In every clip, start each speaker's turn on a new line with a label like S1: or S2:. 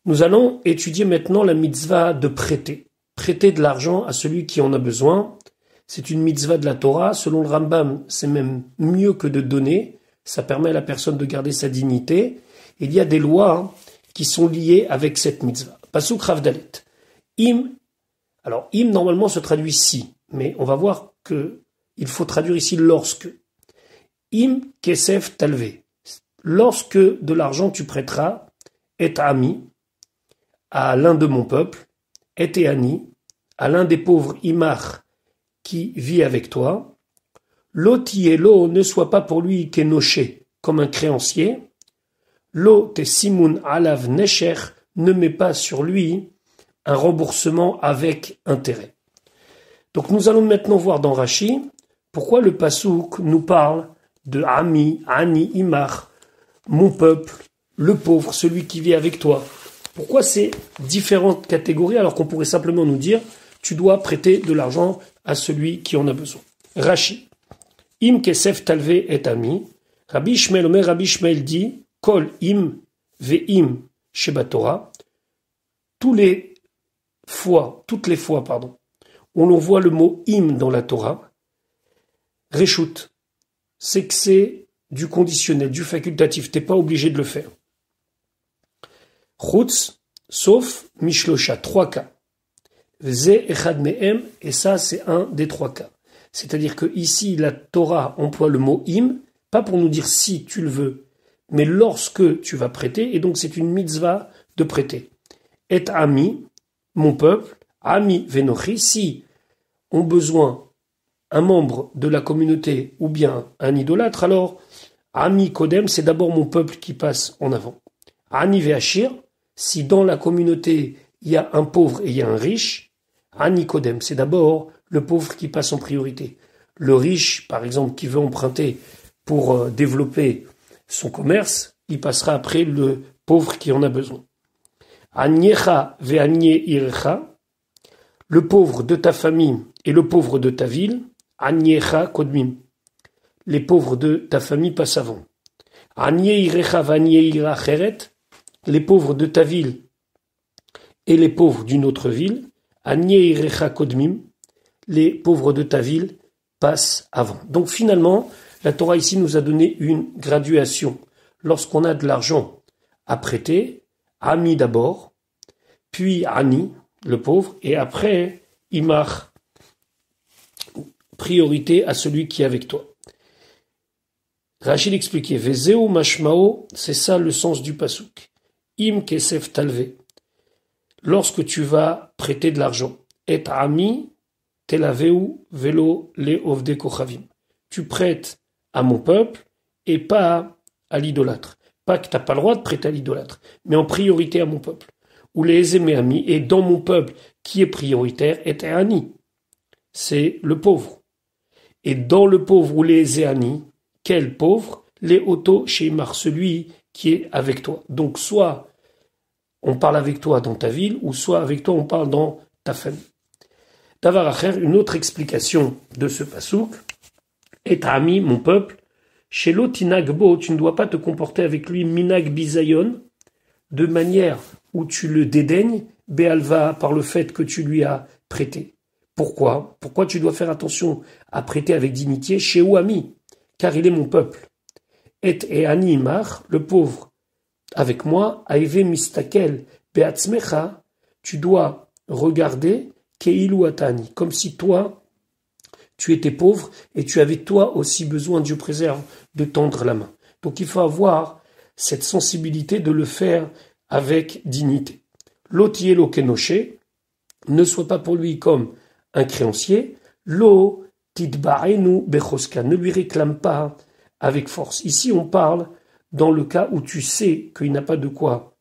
S1: Nous allons étudier maintenant la mitzvah de prêter. Prêter de l'argent à celui qui en a besoin. C'est une mitzvah de la Torah. Selon le Rambam, c'est même mieux que de donner. Ça permet à la personne de garder sa dignité. Il y a des lois qui sont liées avec cette mitzvah. Pasuk Rav Dalet. Im. Alors, im, normalement, se traduit si. Mais on va voir que il faut traduire ici lorsque. Im kesef talvé. Lorsque de l'argent tu prêteras, et ami, à l'un de mon peuple, et ani, à l'un des pauvres imar qui vit avec toi, l'otielo ne soit pas pour lui qu'énoché, comme un créancier, lo te simun alav nesher, ne met pas sur lui un remboursement avec intérêt. Donc nous allons maintenant voir dans Rashi pourquoi le Passouk nous parle de ami, ani, imar, mon peuple, le pauvre, celui qui vit avec toi. Pourquoi ces différentes catégories alors qu'on pourrait simplement nous dire tu dois prêter de l'argent à celui qui en a besoin. Rashi. Im kesef talvé et ami. Rabbi Ishmael Omer, Rabbi Ishmael dit Kol im ve'im sheba Torah. Toutes les fois, où l'on voit le mot im dans la Torah, Reshut, c'est que c'est du conditionnel, du facultatif. T'es pas obligé de le faire. Chutz, sauf Mishlosha, 3 cas. Ze echad mehem, et ça c'est un des 3 cas. C'est-à-dire que ici la Torah emploie le mot im, pas pour nous dire si tu le veux, mais lorsque tu vas prêter, et donc c'est une mitzvah de prêter. Et ami, mon peuple, ami venochi, si ont besoin un membre de la communauté ou bien un idolâtre, alors ami kodem, c'est d'abord mon peuple qui passe en avant. Ani ve'achir, si dans la communauté il y a un pauvre et il y a un riche, ani kodem, c'est d'abord le pauvre qui passe en priorité. Le riche, par exemple, qui veut emprunter pour développer son commerce, il passera après le pauvre qui en a besoin. Aniecha ve'anie irecha, le pauvre de ta famille et le pauvre de ta ville, aniecha kodmim, les pauvres de ta famille passent avant. Anie irecha vanie ira cheret, les pauvres de ta ville et les pauvres d'une autre ville, anie irecha kodmim, les pauvres de ta ville passent avant. Donc finalement, la Torah ici nous a donné une graduation. Lorsqu'on a de l'argent à prêter, ami d'abord, puis ani, le pauvre, et après, imar, priorité à celui qui est avec toi. Rachid expliquait, Vezeu mashmao, c'est ça le sens du pasuk. Im kesef talve. Lorsque tu vas prêter de l'argent, et ami, telaveu velo le ovde kochavim. Tu prêtes à mon peuple et pas à l'idolâtre. Pas que tu n'as pas le droit de prêter à l'idolâtre, mais en priorité à mon peuple. Ou les aimés amis, et dans mon peuple qui est prioritaire, est ani. C'est le pauvre. Et dans le pauvre ou les ani, quel pauvre? Les auto sheimar, celui qui est avec toi. Donc soit on parle avec toi dans ta ville, ou soit avec toi on parle dans ta famille. Davar acher, une autre explication de ce pasouk, est ami, mon peuple, chez l'otinagbo, tu ne dois pas te comporter avec lui minag bizayon, de manière où tu le dédaignes, béalva, par le fait que tu lui as prêté. Pourquoi? Pourquoi tu dois faire attention à prêter avec dignité chez Ouami? Car il est mon peuple. Et ani imar, le pauvre, avec moi, aïve mistakel, beatzmecha, tu dois regarder keilu atani, comme si toi, tu étais pauvre et tu avais toi aussi besoin, Dieu préserve, de tendre la main. Donc il faut avoir cette sensibilité de le faire avec dignité. L'otielo kenoshe, ne sois pas pour lui comme un créancier. Lo tidbaenu bechoska, ne lui réclame pas avec force. Ici on parle dans le cas où tu sais qu'il n'a pas de quoi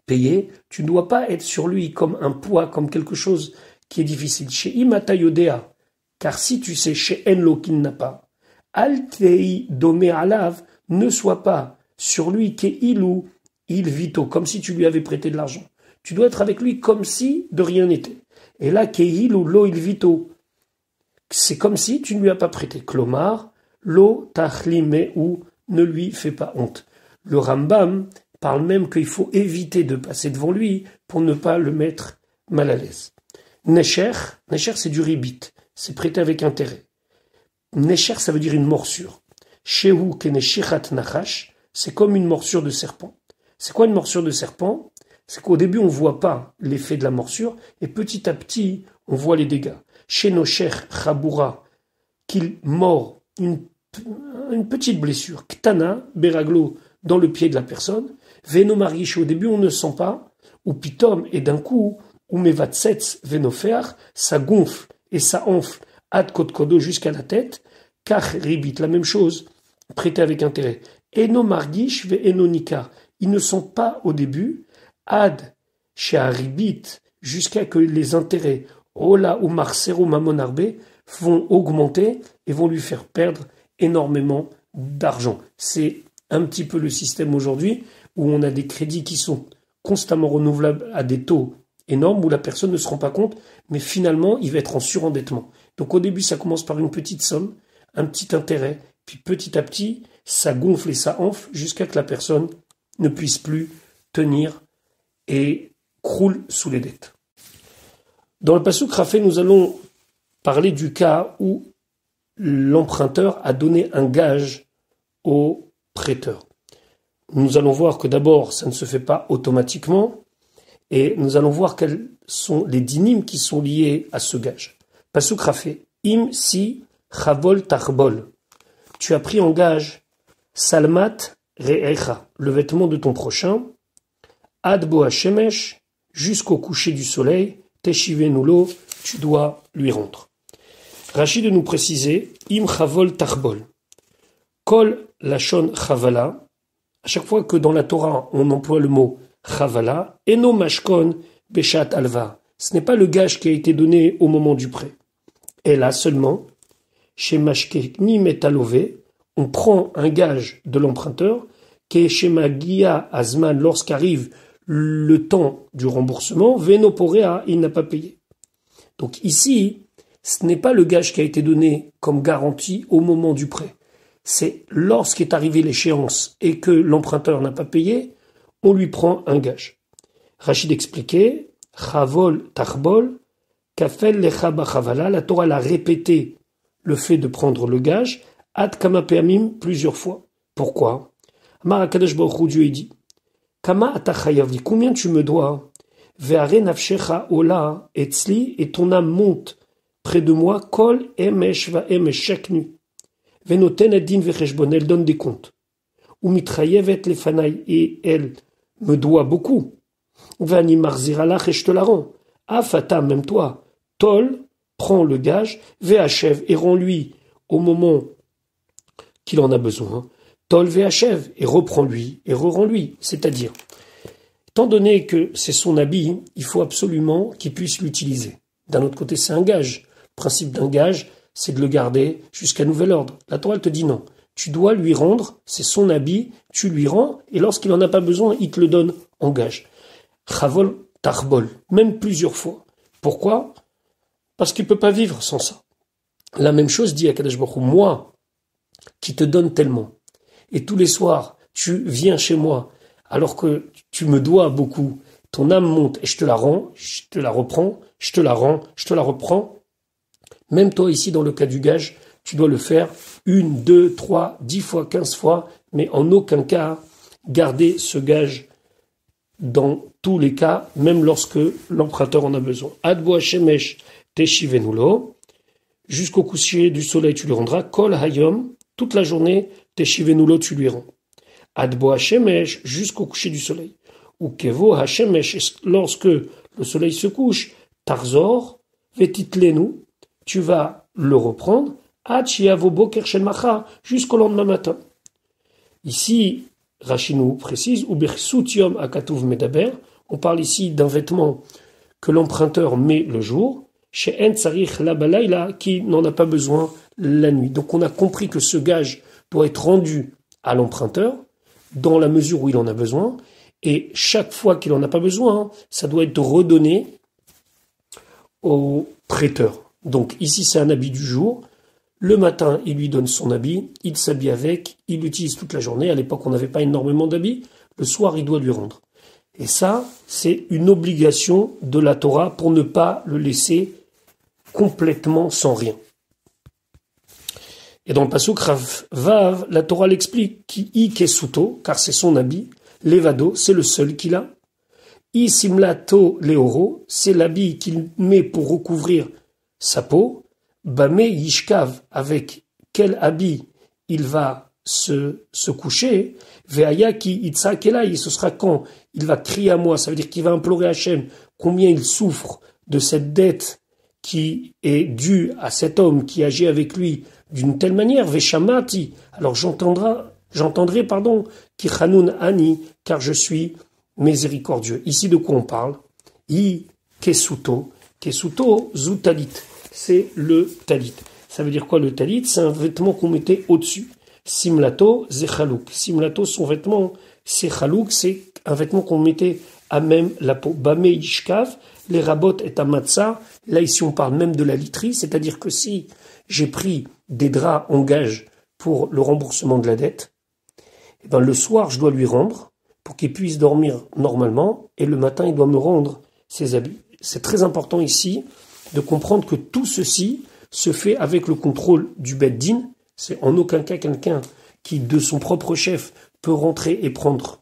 S1: payer, tu ne dois pas être sur lui comme un poids, comme quelque chose qui est difficile. Chez imata yodea, car si tu sais chez Enlo qu'il n'a pas, Altei domé alav, ne sois pas sur lui qu'ilou, il vito, comme si tu lui avais prêté de l'argent. Tu dois être avec lui comme si de rien n'était. Et là, qu'ilou, lo il vito, c'est comme si tu ne lui as pas prêté. Klomar, lo tachlime ou ne lui fais pas honte. Le Rambam parle même qu'il faut éviter de passer devant lui pour ne pas le mettre mal à l'aise. Nesher c'est du ribit, c'est prêté avec intérêt. Nesher, ça veut dire une morsure. Shehu keneshirat nachash, c'est comme une morsure de serpent. C'est quoi une morsure de serpent? C'est qu'au début, on ne voit pas l'effet de la morsure, et petit à petit, on voit les dégâts. Chez Nosher Chaboura, qu'il mord une petite blessure, Ktana, Beraglo, dans le pied de la personne, Veno Marish, au début, on ne sent pas, ou Pitom, et d'un coup, ou Mevatsetz Venofear, ça gonfle et ça enfle, Ad Kotkodo jusqu'à la tête, Kach Ribit, la même chose, prêté avec intérêt. Eno Margish ve Eno Nikar, ils ne sont pas au début, Ad Sheharibit, jusqu'à que les intérêts, Ola ou Marcero Mamonarbe, vont augmenter et vont lui faire perdre énormément d'argent. C'est un petit peu le système aujourd'hui où on a des crédits qui sont constamment renouvelables à des taux énormes où la personne ne se rend pas compte, mais finalement, il va être en surendettement. Donc au début, ça commence par une petite somme, un petit intérêt, puis petit à petit, ça gonfle et ça enfle jusqu'à que la personne ne puisse plus tenir et croule sous les dettes. Dans le Pasuk Rafé, nous allons parler du cas où l'emprunteur a donné un gage au prêteur. Nous allons voir que d'abord, ça ne se fait pas automatiquement, et nous allons voir quels sont les dynimes qui sont liés à ce gage. Pasuk Rafé, im si chavol tarbol. Tu as pris en gage salmat re'echa, le vêtement de ton prochain, ad bo hashemesh, jusqu'au coucher du soleil, teshive nulo, tu dois lui rendre. Rachid de nous préciser, im chavol tarbol. Kol lachon chavala, à chaque fois que dans la Torah on emploie le mot chavala, eno mashkon beshat alva. Ce n'est pas le gage qui a été donné au moment du prêt. Et là seulement, chez mashkeni metalové, on prend un gage de l'emprunteur, qui est chez magia azman, lorsqu'arrive le temps du remboursement, venoporea, il n'a pas payé. Donc ici, ce n'est pas le gage qui a été donné comme garantie au moment du prêt. C'est lorsqu'est arrivée l'échéance et que l'emprunteur n'a pas payé, on lui prend un gage. Rachid expliquait, Chavol tarbol, kafel lecha bachavala, la Torah l'a répété le fait de prendre le gage, ad kama peamim, plusieurs fois. Pourquoi? Amar HaKadosh Baruch Hu, Dieu dit, Kama atachayavli, combien tu me dois? Ve'are nafshecha ola etzli, et ton âme monte près de moi, kol emesh va emesh, chaque nuit. Venoten et din vecheshbon, elle donne des comptes. Ou mitrayevet lefanai, et elle me doit beaucoup. Vani marziralach, et je te la rends. Afata, même toi, tol, prends le gage, ve'achev, et rends-lui au moment qu'il en a besoin. Tol ve'achev, et reprends-lui, et re-rends-lui. C'est-à-dire, étant donné que c'est son habit, il faut absolument qu'il puisse l'utiliser. D'un autre côté, c'est un gage. Le principe d'un gage, c'est de le garder jusqu'à nouvel ordre. La Torah te dit non. Tu dois lui rendre, c'est son habit, tu lui rends, et lorsqu'il n'en a pas besoin, il te le donne en gage. Chavol tarbol, même plusieurs fois. Pourquoi? Parce qu'il ne peut pas vivre sans ça. La même chose dit à Kadosh Baruch Hu, moi, qui te donne tellement, et tous les soirs, tu viens chez moi, alors que tu me dois beaucoup, ton âme monte, et je te la rends, je te la reprends, je te la rends, je te la reprends. Même toi ici, dans le cas du gage, tu dois le faire 1, 2, 3, 10 fois, 15 fois, mais en aucun cas garder ce gage dans tous les cas, même lorsque l'emprunteur en a besoin. Adbo Hashemesh teshivenulo, jusqu'au coucher du soleil tu lui rendras, kol hayom, toute la journée, teshivenulo tu lui rends. Adbo Hashemesh, jusqu'au coucher du soleil. Ou kevo Hashemesh, lorsque le soleil se couche, tarzor, vetitlenu, tu vas le reprendre, jusqu'au lendemain matin. Ici, Rachid nous précise, on parle ici d'un vêtement que l'emprunteur met le jour, chez En Tsarich Labalayla, qui n'en a pas besoin la nuit. Donc on a compris que ce gage doit être rendu à l'emprunteur, dans la mesure où il en a besoin, et chaque fois qu'il n'en a pas besoin, ça doit être redonné au prêteur. Donc ici c'est un habit du jour, le matin il lui donne son habit, il s'habille avec, il l'utilise toute la journée, à l'époque on n'avait pas énormément d'habits, le soir il doit lui rendre. Et ça, c'est une obligation de la Torah pour ne pas le laisser complètement sans rien. Et dans le pasuk Rav Vav, la Torah l'explique, ki i kesuto, car c'est son habit, levado, c'est le seul qu'il a. I simlato leoro, c'est l'habit qu'il met pour recouvrir sa peau. Bame yishkav, avec quel habit il va se coucher. Veaya ki itzakelaï, ce sera quand il va crier à moi, ça veut dire qu'il va implorer Hachem combien il souffre de cette dette qui est due à cet homme qui agit avec lui d'une telle manière. Veshamati, alors j'entendrai, ki chanun ani, car je suis miséricordieux. Ici, de quoi on parle? I kesuto. Kesuto, zu talit. C'est le talit. Ça veut dire quoi le talit? C'est un vêtement qu'on mettait au-dessus. Simlato, zechalouk. Simlato, son vêtement, c'est chalouk, c'est un vêtement qu'on mettait à même la peau. Bame ishkav, les rabot et amatsa. Là, ici, on parle même de la literie, c'est-à-dire que si j'ai pris des draps en gage pour le remboursement de la dette, et ben, le soir, je dois lui rendre pour qu'il puisse dormir normalement, et le matin, il doit me rendre ses habits. C'est très important ici de comprendre que tout ceci se fait avec le contrôle du Beth Din. C'est en aucun cas quelqu'un qui, de son propre chef, peut rentrer et prendre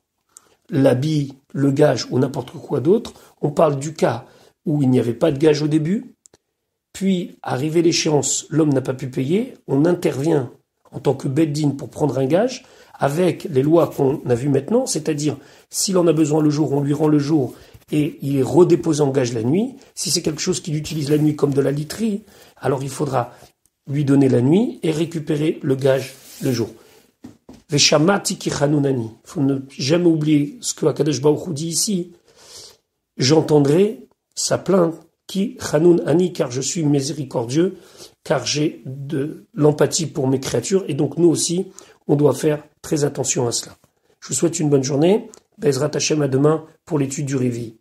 S1: l'habit, le gage ou n'importe quoi d'autre. On parle du cas où il n'y avait pas de gage au début, puis, arrivé l'échéance, l'homme n'a pas pu payer, on intervient en tant que Beth Din pour prendre un gage, avec les lois qu'on a vues maintenant, c'est-à-dire, s'il en a besoin le jour, on lui rend le jour, et il est redéposé en gage la nuit. Si c'est quelque chose qu'il utilise la nuit comme de la literie, alors il faudra lui donner la nuit et récupérer le gage le jour. Veshamati ki chanunani. Il faut ne jamais oublier ce que Akadosh Baruch Hu dit ici. J'entendrai sa plainte, ki chanun ani, car je suis miséricordieux, car j'ai de l'empathie pour mes créatures, et donc nous aussi, on doit faire très attention à cela. Je vous souhaite une bonne journée. Bezrat Hashem, à demain pour l'étude du Révi.